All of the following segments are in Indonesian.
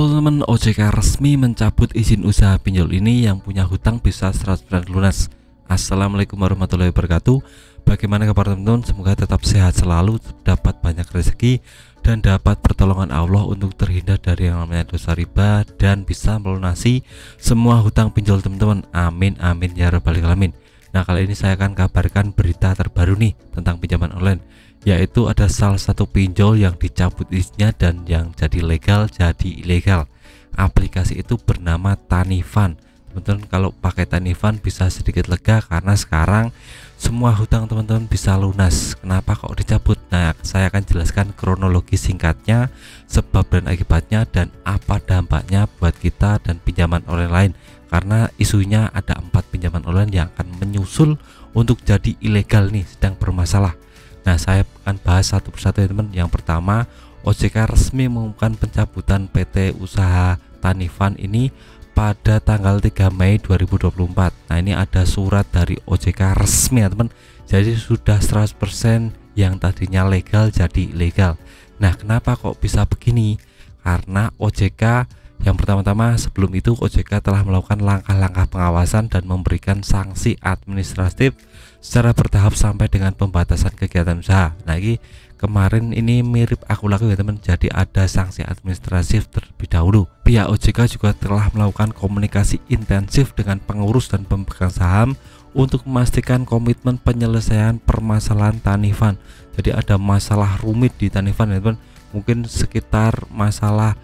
teman-teman, OJK resmi mencabut izin usaha pinjol ini. Yang punya hutang bisa 100% lunas. Assalamualaikum warahmatullahi wabarakatuh. Bagaimana kabar teman-teman? Semoga tetap sehat selalu, dapat banyak rezeki, dan dapat pertolongan Allah untuk terhindar dari yang namanya dosa riba dan bisa melunasi semua hutang pinjol teman-teman. Amin amin ya rabbal alamin. Nah, kali ini saya akan kabarkan berita terbaru nih tentang pinjaman online, yaitu ada salah satu pinjol yang dicabut izinnya dan yang jadi legal jadi ilegal. Aplikasi itu bernama Tanifan. Teman-teman kalau pakai Tanifan bisa sedikit lega karena sekarang semua hutang teman-teman bisa lunas. Kenapa kok dicabut? Nah, saya akan jelaskan kronologi singkatnya, sebab dan akibatnya, dan apa dampaknya buat kita dan pinjaman online lain. Karena isunya ada 4 pinjaman online yang akan menyusul untuk jadi ilegal nih, sedang bermasalah. Nah, saya akan bahas satu persatu ya teman. Yang pertama, OJK resmi mengumumkan pencabutan PT Usaha Tanifan ini pada tanggal 3 Mei 2024. Nah, ini ada surat dari OJK resmi ya teman. Jadi sudah 100% yang tadinya legal jadi ilegal. Nah, kenapa kok bisa begini? Karena OJK yang pertama-tama, sebelum itu OJK telah melakukan langkah-langkah pengawasan dan memberikan sanksi administratif secara bertahap sampai dengan pembatasan kegiatan usaha. Nah, ini kemarin ini mirip aku laku ya teman. Jadi ada sanksi administratif terlebih dahulu. Pihak OJK juga telah melakukan komunikasi intensif dengan pengurus dan pemegang saham untuk memastikan komitmen penyelesaian permasalahan Tanifan. Jadi ada masalah rumit di Tanifan ya teman. Mungkin sekitar masalah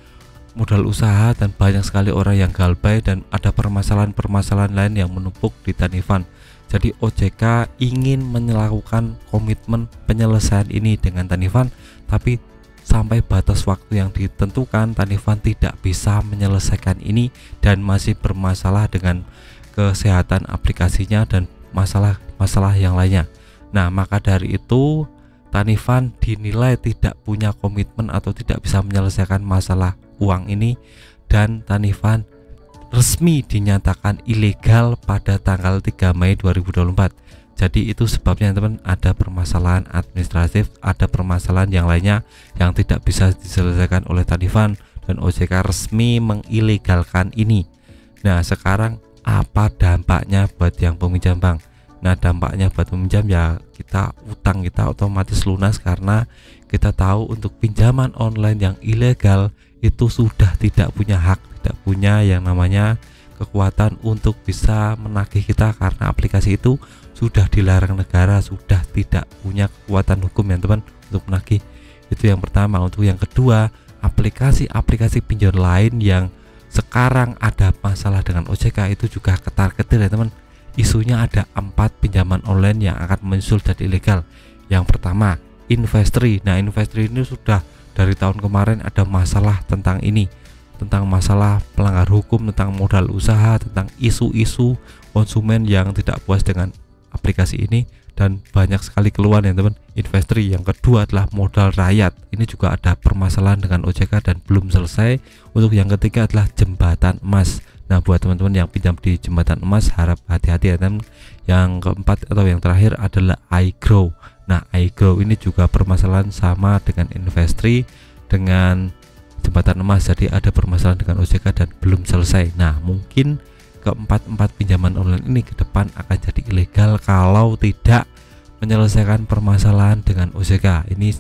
modal usaha dan banyak sekali orang yang galbay, dan ada permasalahan-permasalahan lain yang menumpuk di Tanifan. Jadi OJK ingin melakukan komitmen penyelesaian ini dengan Tanifan, tapi sampai batas waktu yang ditentukan Tanifan tidak bisa menyelesaikan ini dan masih bermasalah dengan kesehatan aplikasinya dan masalah-masalah yang lainnya. Nah, maka dari itu Tanifan dinilai tidak punya komitmen atau tidak bisa menyelesaikan masalah uang ini, dan Tanifan resmi dinyatakan ilegal pada tanggal 3 Mei 2024. Jadi itu sebabnya teman, ada permasalahan administratif, ada permasalahan yang lainnya yang tidak bisa diselesaikan oleh Tanifan, dan OJK resmi mengilegalkan ini. Nah, sekarang apa dampaknya buat yang peminjam Bang? Nah, dampaknya buat peminjam ya kita utang kita otomatis lunas, karena kita tahu untuk pinjaman online yang ilegal itu sudah tidak punya hak, tidak punya yang namanya kekuatan untuk bisa menagih kita, karena aplikasi itu sudah dilarang negara, sudah tidak punya kekuatan hukum ya teman untuk menagih. Itu yang pertama. Untuk yang kedua, aplikasi-aplikasi pinjol lain yang sekarang ada masalah dengan OJK itu juga ketar-ketir ya teman. Isunya ada 4 pinjaman online yang akan menyusul jadi ilegal. Yang pertama, Investory. Nah, Investory ini sudah dari tahun kemarin ada masalah tentang ini, tentang masalah pelanggar hukum, tentang modal usaha, tentang isu-isu konsumen yang tidak puas dengan aplikasi ini, dan banyak sekali keluhan ya teman. Investory. Yang kedua adalah Modal Rakyat. Ini juga ada permasalahan dengan OJK dan belum selesai. Untuk yang ketiga adalah Jembatan Emas. Nah, buat teman-teman yang pinjam di Jembatan Emas harap hati-hati ya teman. Yang keempat atau yang terakhir adalah iGrow. Nah, iGrow ini juga permasalahan sama dengan Investory, dengan Jembatan Emas. Jadi ada permasalahan dengan OJK dan belum selesai. Nah, mungkin keempat pinjaman online ini ke depan akan jadi ilegal kalau tidak menyelesaikan permasalahan dengan OJK. Ini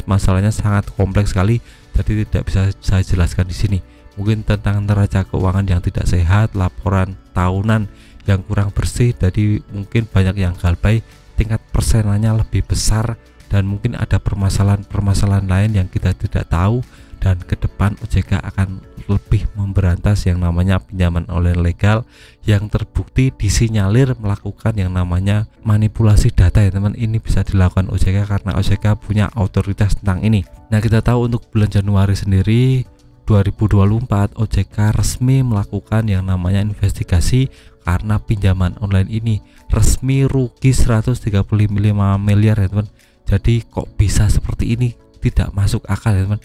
masalahnya sangat kompleks sekali, jadi tidak bisa saya jelaskan di sini. Mungkin tentang neraca keuangan yang tidak sehat, laporan tahunan yang kurang bersih, jadi mungkin banyak yang galbay, tingkat persenannya lebih besar, dan mungkin ada permasalahan-permasalahan lain yang kita tidak tahu. Dan ke depan OJK akan lebih memberantas yang namanya pinjaman online legal yang terbukti disinyalir melakukan yang namanya manipulasi data ya teman. Ini bisa dilakukan OJK karena OJK punya otoritas tentang ini. Nah, kita tahu untuk bulan Januari sendiri 2024 OJK resmi melakukan yang namanya investigasi karena pinjaman online ini resmi rugi 135 miliar ya teman. Jadi kok bisa seperti ini, tidak masuk akal ya teman.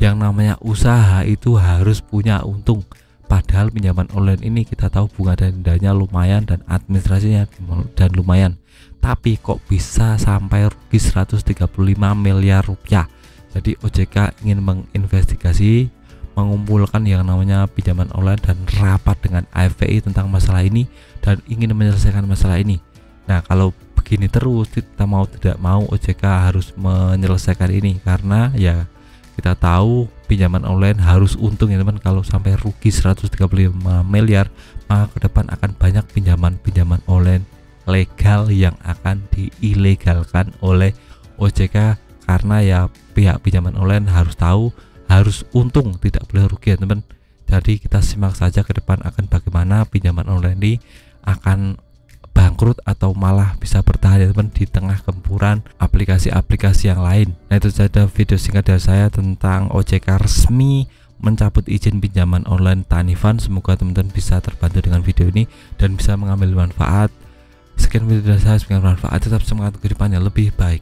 Yang namanya usaha itu harus punya untung, padahal pinjaman online ini kita tahu bunga dan dendanya lumayan dan administrasinya dan lumayan, tapi kok bisa sampai rugi 135 miliar rupiah. Jadi OJK ingin menginvestigasi, mengumpulkan yang namanya pinjaman online dan rapat dengan AFPI tentang masalah ini dan ingin menyelesaikan masalah ini. Nah, kalau begini terus, kita mau tidak mau OJK harus menyelesaikan ini, karena ya kita tahu pinjaman online harus untung ya teman. Kalau sampai rugi 135 miliar, maka ke depan akan banyak pinjaman online legal yang akan diilegalkan oleh OJK, karena ya pihak pinjaman online harus tahu harus untung, tidak boleh rugi ya teman. Jadi kita simak saja ke depan akan bagaimana pinjaman online ini akan bangkrut atau malah bisa bertahan ya teman di tengah gempuran aplikasi-aplikasi yang lain. Nah, itu saja video singkat dari saya tentang OJK resmi mencabut izin pinjaman online Tanifan. Semoga teman-teman bisa terbantu dengan video ini dan bisa mengambil manfaat. Sekian video dari saya, semoga bermanfaat. Tetap semangat ke depannya lebih baik.